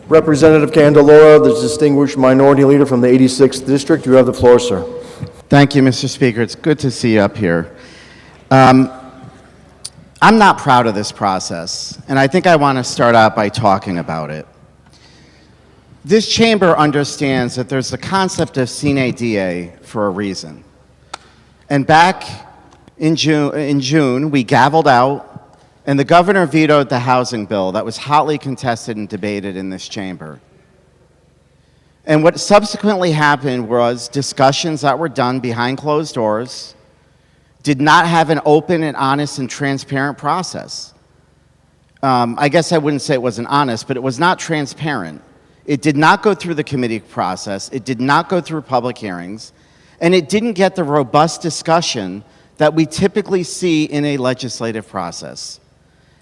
Representative Candelora, the distinguished minority leader from the 86th District, you have the floor, sir. Thank you, Mr. Speaker. It's good to see you up here. I'm not proud of this process, and I think I want to start out by talking about it. This chamber understands that there's the concept of sine die for a reason. And back in June, we gavelled out, and the governor vetoed the housing bill that was hotly contested and debated in this chamber. And what subsequently happened was discussions that were done behind closed doors did not have an open and honest and transparent process. I guess I wouldn't say it wasn't honest, but it was not transparent. It did not go through the committee process. It did not go through public hearings. And it didn't get the robust discussion that we typically see in a legislative process.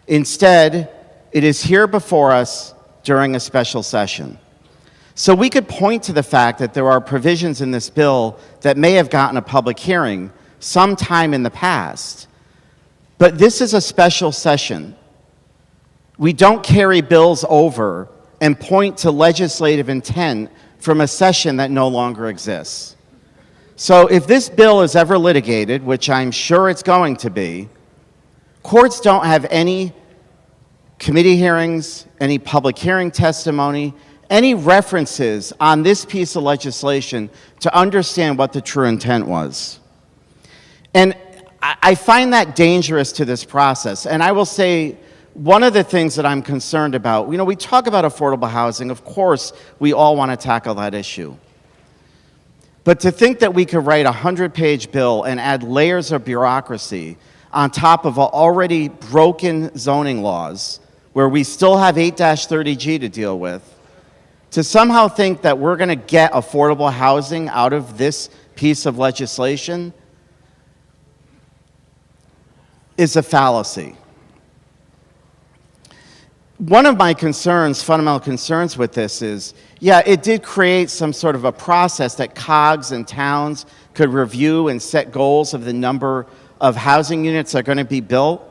Instead, it is here before us during a special session. So we could point to the fact that there are provisions in this bill that may have gotten a public hearing sometime in the past. But this is a special session. We don't carry bills over and point to legislative intent from a session that no longer exists. So if this bill is ever litigated, which I'm sure it's going to be, courts don't have any committee hearings, any public hearing testimony, any references on this piece of legislation to understand what the true intent was. And I find that dangerous to this process. And I will say, one of the things that I'm concerned about, we talk about affordable housing. Of course, we all want to tackle that issue. But to think that we could write a 100-page bill and add layers of bureaucracy on top of already broken zoning laws, where we still have 8-30G to deal with, to somehow think that we're going to get affordable housing out of this piece of legislation is a fallacy. One of my concerns, fundamental concerns with this is, yeah, it did create some sort of a process that COGS and towns could review and set goals of the number of housing units that are going to be built.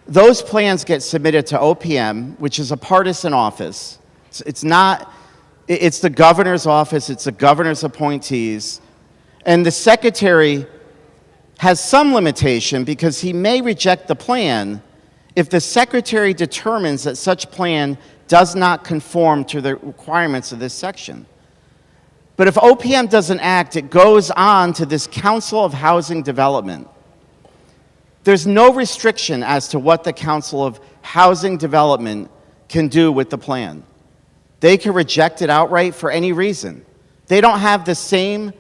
Those plans get submitted to OPM, which is a partisan office. It's the governor's office, it's the governor's appointees, and the secretary has some limitation because he may reject the plan if the secretary determines that such plan does not conform to the requirements of this section. But if OPM doesn't act, it goes on to this Council of Housing Development. There's no restriction as to what the Council of Housing Development can do with the plan. They can reject it outright for any reason. They don't have the same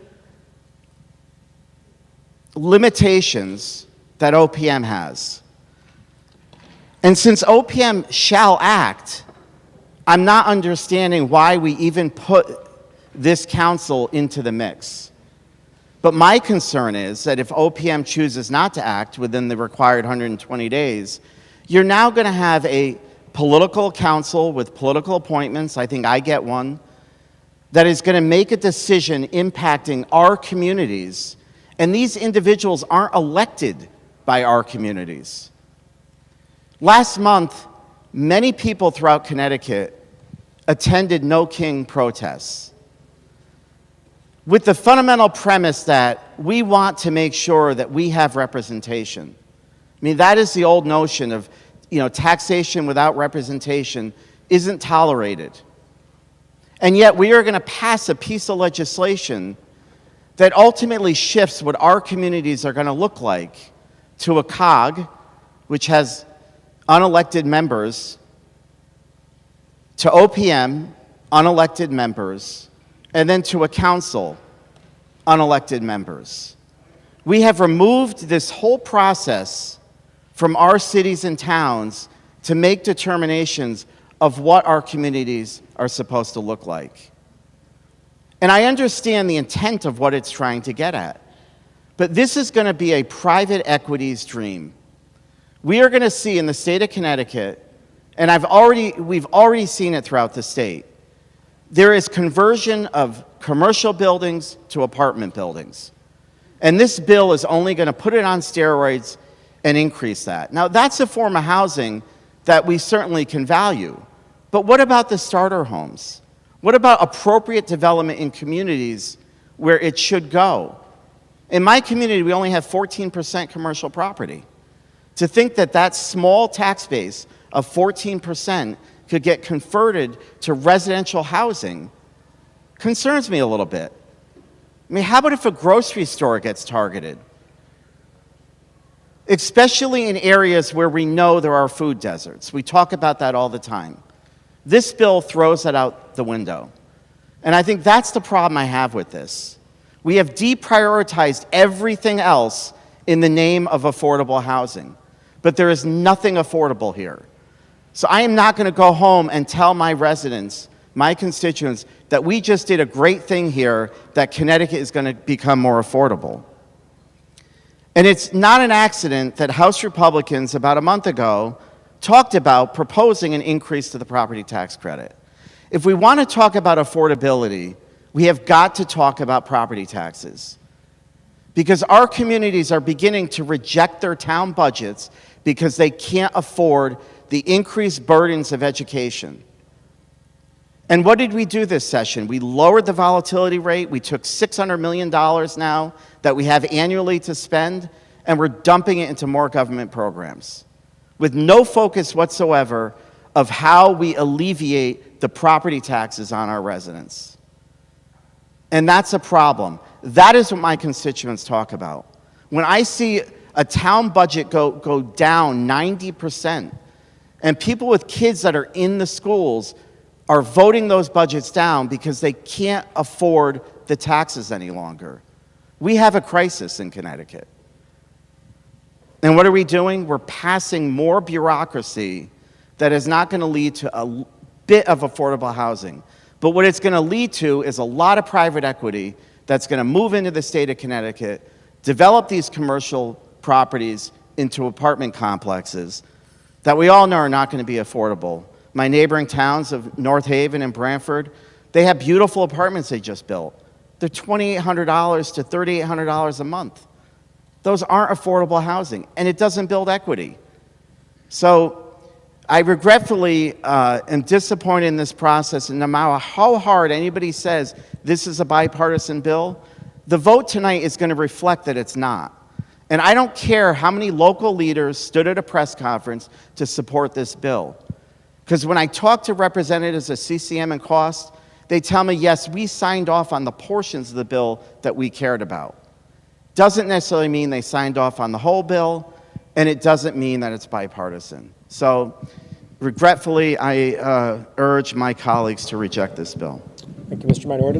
limitations that OPM has. And since OPM shall act, I'm not understanding why we even put this council into the mix. But my concern is that if OPM chooses not to act within the required 120 days, you're now going to have a political council with political appointments, I think I get one, that is going to make a decision impacting our communities. And these individuals aren't elected by our communities. Last month, many people throughout Connecticut attended No King protests with the fundamental premise that we want to make sure that we have representation. I mean, that is the old notion of, taxation without representation isn't tolerated. And yet we are going to pass a piece of legislation that ultimately shifts what our communities are going to look like to a COG, which has unelected members, to OPM, unelected members, and then to a council, unelected members. We have removed this whole process from our cities and towns to make determinations of what our communities are supposed to look like. And I understand the intent of what it's trying to get at. But this is going to be a private equity's dream. We are going to see in the state of Connecticut, and we've already seen it throughout the state, there is conversion of commercial buildings to apartment buildings. And this bill is only going to put it on steroids and increase that. Now, that's a form of housing that we certainly can value. But what about the starter homes? What about appropriate development in communities where it should go? In my community, we only have 14% commercial property. To think that that small tax base of 14% could get converted to residential housing concerns me a little bit. I mean, how about if a grocery store gets targeted? Especially in areas where we know there are food deserts. We talk about that all the time. This bill throws that out the window. And I think that's the problem I have with this. We have deprioritized everything else in the name of affordable housing. But there is nothing affordable here. So I am not going to go home and tell my residents, my constituents, that we just did a great thing here, that Connecticut is going to become more affordable. And it's not an accident that House Republicans about a month ago talked about proposing an increase to the property tax credit. If we want to talk about affordability, we have got to talk about property taxes. Because our communities are beginning to reject their town budgets because they can't afford the increased burdens of education. And what did we do this session? We lowered the volatility rate. We took $600 million now that we have annually to spend, and we're dumping it into more government programs with no focus whatsoever of how we alleviate the property taxes on our residents. And that's a problem. That is what my constituents talk about. When I see a town budget go down 90%, and people with kids that are in the schools are voting those budgets down because they can't afford the taxes any longer. We have a crisis in Connecticut. And what are we doing? We're passing more bureaucracy that is not going to lead to a bit of affordable housing. But what it's going to lead to is a lot of private equity that's going to move into the state of Connecticut, develop these commercial properties into apartment complexes that we all know are not going to be affordable. My neighboring towns of North Haven and Branford, they have beautiful apartments they just built. They're $2,800 to $3,800 a month. Those aren't affordable housing, and it doesn't build equity. So I regretfully am disappointed in this process, and no matter how hard anybody says this is a bipartisan bill, the vote tonight is going to reflect that it's not. And I don't care how many local leaders stood at a press conference to support this bill. Because when I talk to representatives of CCM and Cost, they tell me, yes, we signed off on the portions of the bill that we cared about. Doesn't necessarily mean they signed off on the whole bill, and it doesn't mean that it's bipartisan. So, regretfully, I urge my colleagues to reject this bill. Thank you, Mr. Minority Leader.